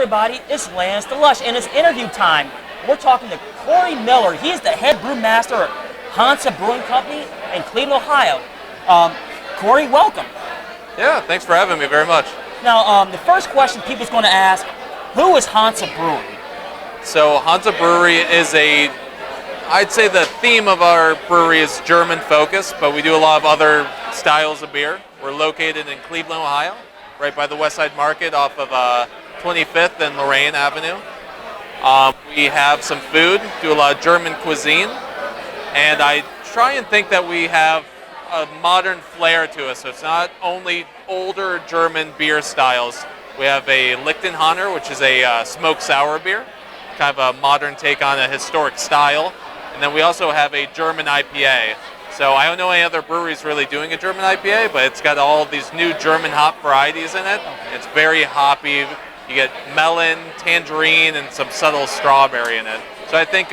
everybody, it's Lance the Lush, and it's interview time. We're talking to Corey Miller. He is the head brewmaster at Hansa Brewing Company in Cleveland, Ohio. Corey, welcome. Yeah, thanks for having me very much. Now, the first question people's going to ask, who is Hansa Brewing? So Hansa Brewery is I'd say the theme of our brewery is German focused, but we do a lot of other styles of beer. We're located in Cleveland, Ohio, right by the West Side Market off of 25th and Lorraine Avenue. We have some food, do a lot of German cuisine, and I try and think that we have a modern flair to us. So it's not only older German beer styles. We have a Lichtenhainer, which is a smoked sour beer, kind of a modern take on a historic style. And then we also have a German IPA. So I don't know any other breweries really doing a German IPA, but it's got all of these new German hop varieties in it. It's very hoppy. You get melon, tangerine, and some subtle strawberry in it. So I think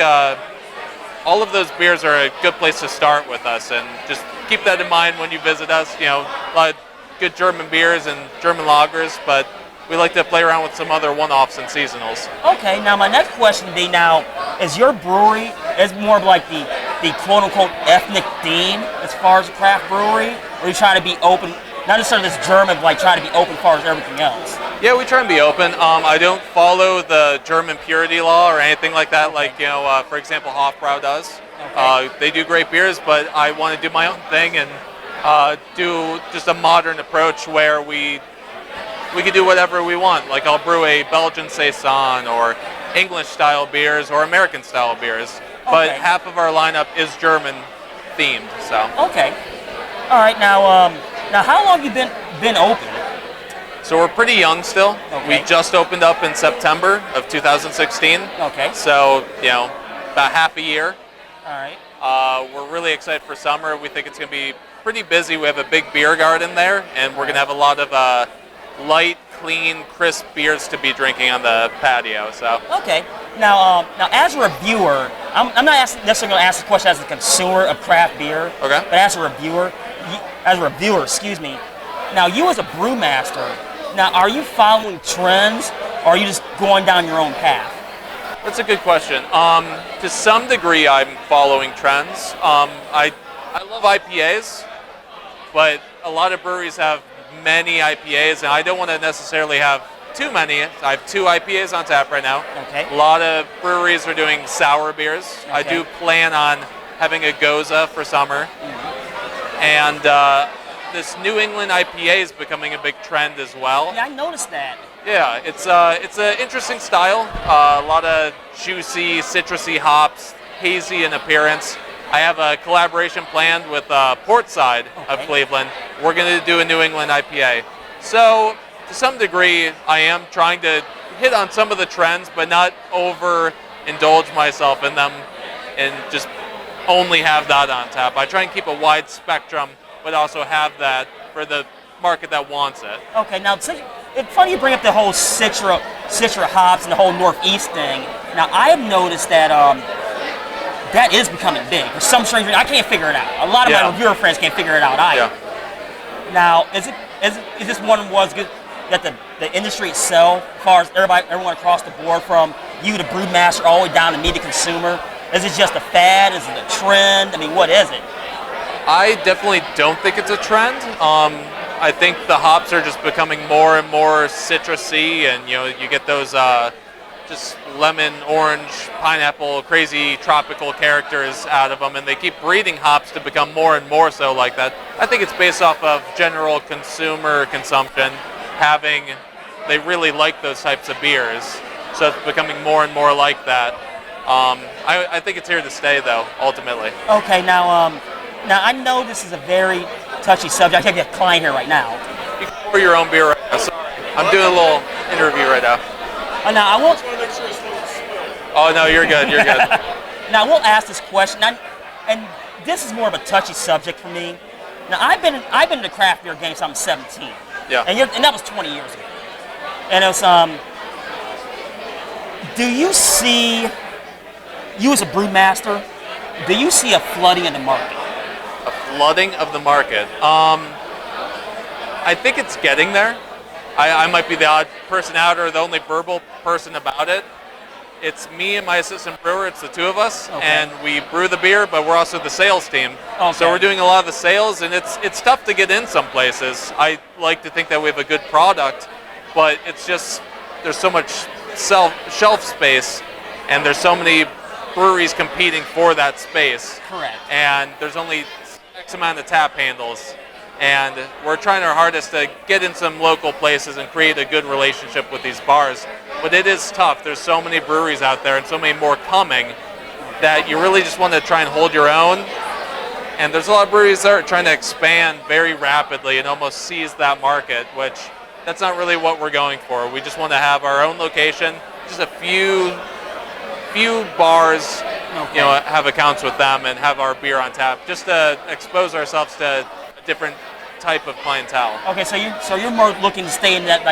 all of those beers are a good place to start with us, and just keep that in mind when you visit us. You know, a lot of good German beers and German lagers, but we like to play around with some other one-offs and seasonals. Okay, now my next question would be, now, is your brewery is more of like the quote-unquote ethnic theme as far as a craft brewery, or you try to be open, not necessarily this German, but like try to be open as far as everything else? Yeah, we try and be open. I don't follow the German purity law or anything like that, like, you know, for example, Hofbrau does. Okay. They do great beers, but I want to do my own thing and do just a modern approach where we can do whatever we want. Like, I'll brew a Belgian Saison or English-style beers or American-style beers. Okay. But half of our lineup is German-themed, so. Okay. All right, now how long have you been open? So we're pretty young still. Okay. We just opened up in September of 2016. Okay. So, you know, about half a year. All right. We're really excited for summer. We think it's going to be pretty busy. We have a big beer garden there, and we're going to have a lot of light, clean, crisp beers to be drinking on the patio. So. Okay. Now as a reviewer, I'm not necessarily going to ask the question as a consumer of craft beer. Okay. But as a reviewer, excuse me. Now, you as a brewmaster, now are you following trends, or are you just going down your own path? That's a good question. To some degree, I'm following trends. I love IPAs, but a lot of breweries have many IPAs, and I don't want to necessarily have too many. I have 2 IPAs on tap right now. Okay. A lot of breweries are doing sour beers. Okay. I do plan on having a Goza for summer. Mm-hmm. And this New England IPA is becoming a big trend as well. Yeah, I noticed that. Yeah, it's an interesting style. A lot of juicy, citrusy hops, hazy in appearance. I have a collaboration planned with Portside of Cleveland. We're going to do a New England IPA. So, to some degree, I am trying to hit on some of the trends, but not overindulge myself in them and just only have that on tap. I try and keep a wide spectrum, but also have that for the market that wants it. Okay, now it's funny you bring up the whole Citra hops and the whole Northeast thing. Now, I have noticed that that is becoming big. For some strange reason, I can't figure it out. A lot of my reviewer friends can't figure it out either. Yeah. Now, is this one was good that the industry itself, as far as everyone across the board, from you, the brewmaster, all the way down to me, the consumer, is it just a fad? Is it a trend? I mean, what is it? I definitely don't think it's a trend. I think the hops are just becoming more and more citrusy, and you know, you get those just lemon, orange, pineapple, crazy tropical characters out of them, and they keep breeding hops to become more and more so like that. I think it's based off of general consumer consumption. They really like those types of beers, so it's becoming more and more like that. I think it's here to stay, though, ultimately. Okay, now I know this is a very touchy subject. I have a client here right now. You can pour your own beer right now. Sorry. I'm doing a little interview right now. Now, I won't. Oh, no, you're good. You're good. Now, I will ask this question, and this is more of a touchy subject for me. Now, I've been in the craft beer game since I'm 17. Yeah. And that was 20 years ago. And it was, do you see, you as a brewmaster, do you see a flooding in the market? A flooding of the market? I think it's getting there. I might be the odd person out or the only verbal person about it. It's me and my assistant brewer. It's the two of us, and we brew the beer, but we're also the sales team. So we're doing a lot of the sales, and it's tough to get in some places. I like to think that we have a good product, but it's just there's so much shelf space, and there's so many breweries competing for that space. Correct. And there's only X amount of tap handles. And we're trying our hardest to get in some local places and create a good relationship with these bars. But it is tough. There's so many breweries out there and so many more coming that you really just want to try and hold your own. And there's a lot of breweries that are trying to expand very rapidly and almost seize that market, which that's not really what we're going for. We just want to have our own location, just a few bars, have accounts with them and have our beer on tap, just to expose ourselves to a different type of clientele. Okay, so you're more looking to stay in that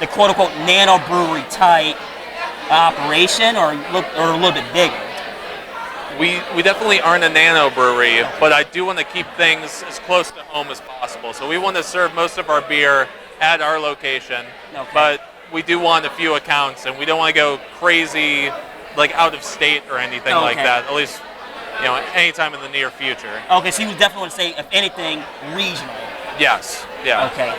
the quote unquote nano brewery type operation, or a little bit bigger. We definitely aren't a nano brewery, but I do want to keep things as close to home as possible. So we want to serve most of our beer at our location, but we do want a few accounts, and we don't want to go crazy like out of state or anything like that. At least anytime in the near future. Okay, so you would definitely want to say, if anything, regional. Yes. Yeah. Okay.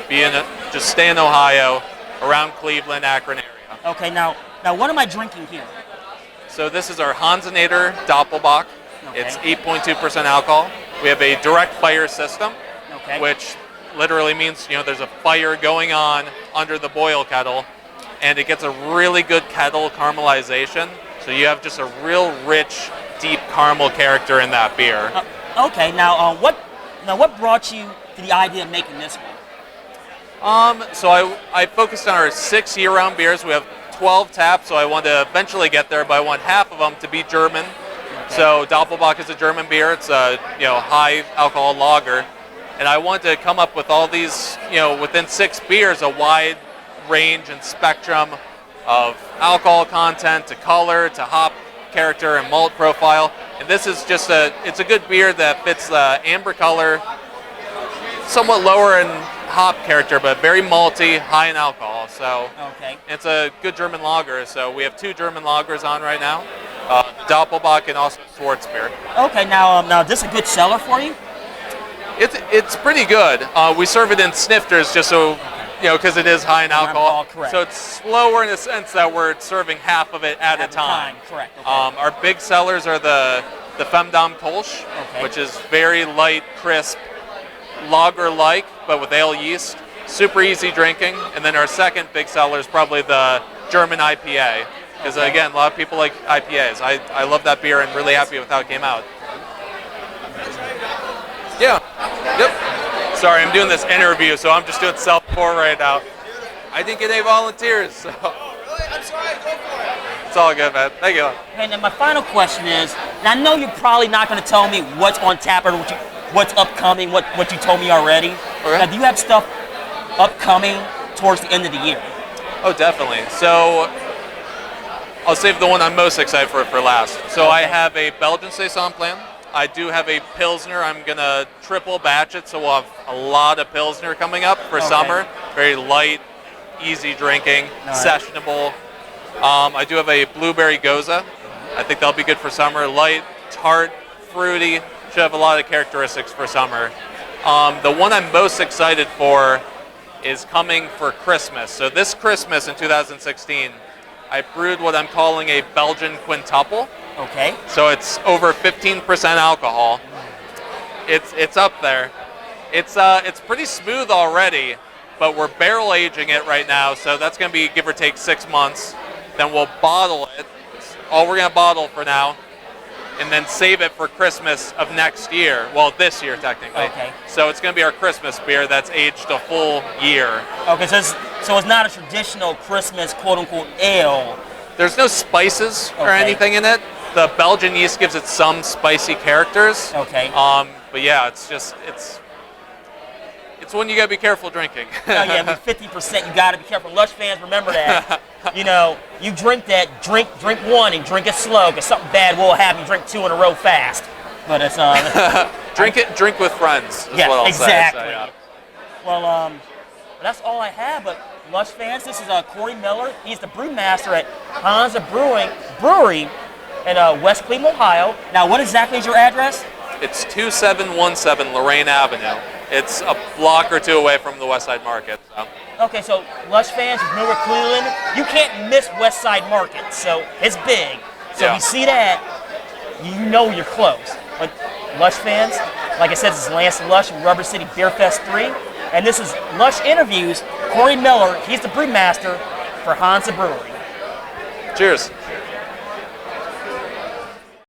Just stay in Ohio, around Cleveland, Akron area. Okay. Now what am I drinking here? So this is our Hansenator Doppelbock. It's 8.2% alcohol. We have a direct fire system, which literally means there's a fire going on under the boil kettle, and it gets a really good kettle caramelization. So you have just a real rich, deep caramel character in that beer. Okay. Now what brought you to the idea of making this one? So I focused on our 6 year-round beers. We have 12 taps, so I want to eventually get there, but I want half of them to be German. So Doppelbock is a German beer. It's a high alcohol lager, and I want to come up with all these within 6 beers, a wide range and spectrum of alcohol content to color to hop character and malt profile. And this is just it's a good beer that fits the amber color, somewhat lower in hop character, but very malty, high in alcohol. So it's a good German lager. So we have 2 German lagers on right now, Doppelbock and also Schwarzbier. Okay, now this is a good seller for you? It's pretty good. We serve it in snifters just so, because it is high in alcohol. Correct. So it's slower in the sense that we're serving half of it at a time. Correct. Okay. Our big sellers are the Femdom Kolsch, which is very light, crisp, lager-like, but with ale yeast. Super easy drinking. And then our second big seller is probably the German IPA. Because again, a lot of people like IPAs. I love that beer and really happy with how it came out. Yeah. Yep. Sorry, I'm doing this interview, so I'm just doing self-pour right now. I didn't get any volunteers, so. Oh, really? I'm sorry. Go for it. It's all good, man. Thank you. And then my final question is, and I know you're probably not going to tell me what's on tap or what's upcoming, what you told me already. Now, do you have stuff upcoming towards the end of the year? Oh, definitely. So I'll save the one I'm most excited for last. So I have a Belgian Saison plan. I do have a Pilsner. I'm going to triple batch it, so we'll have a lot of Pilsner coming up for summer. Very light, easy drinking, sessionable. I do have a Blueberry Goza. I think that'll be good for summer. Light, tart, fruity. Should have a lot of characteristics for summer. The one I'm most excited for is coming for Christmas. So this Christmas in 2016, I brewed what I'm calling a Belgian quintuple. Okay. So it's over 15% alcohol. It's up there. It's pretty smooth already, but we're barrel aging it right now, so that's going to be give or take 6 months. Then we'll bottle it. All we're going to bottle for now, and then save it for Christmas of next year. Well, this year technically. Okay. So it's going to be our Christmas beer that's aged a full year. Okay, so it's not a traditional Christmas quote-unquote ale. There's no spices or anything in it. The Belgian yeast gives it some spicy characters. Okay. But yeah, it's one you gotta be careful drinking. Yeah, with 50%, you gotta be careful. Lush fans, remember that. You drink that, drink one and drink it slow, because something bad will happen. You drink 2 in a row fast. But it's drink with friends. Is yeah, what I'll exactly. say, so, yeah. Well, that's all I have. But Lush fans, this is Corey Miller. He's the brewmaster at Hansa Brewery in West Cleveland, Ohio. Now, what exactly is your address? It's 2717 Lorraine Avenue. It's a block or two away from the West Side Market. So. Okay, so Lush fans, if you're Cleveland, you can't miss West Side Market. So it's big. So if you see that, you know you're close. But Lush fans, like I said, this is Lance Lush from Rubber City Beerfest III. And this is Lush Interviews. Corey Miller, he's the brewmaster for Hansa Brewery. Cheers.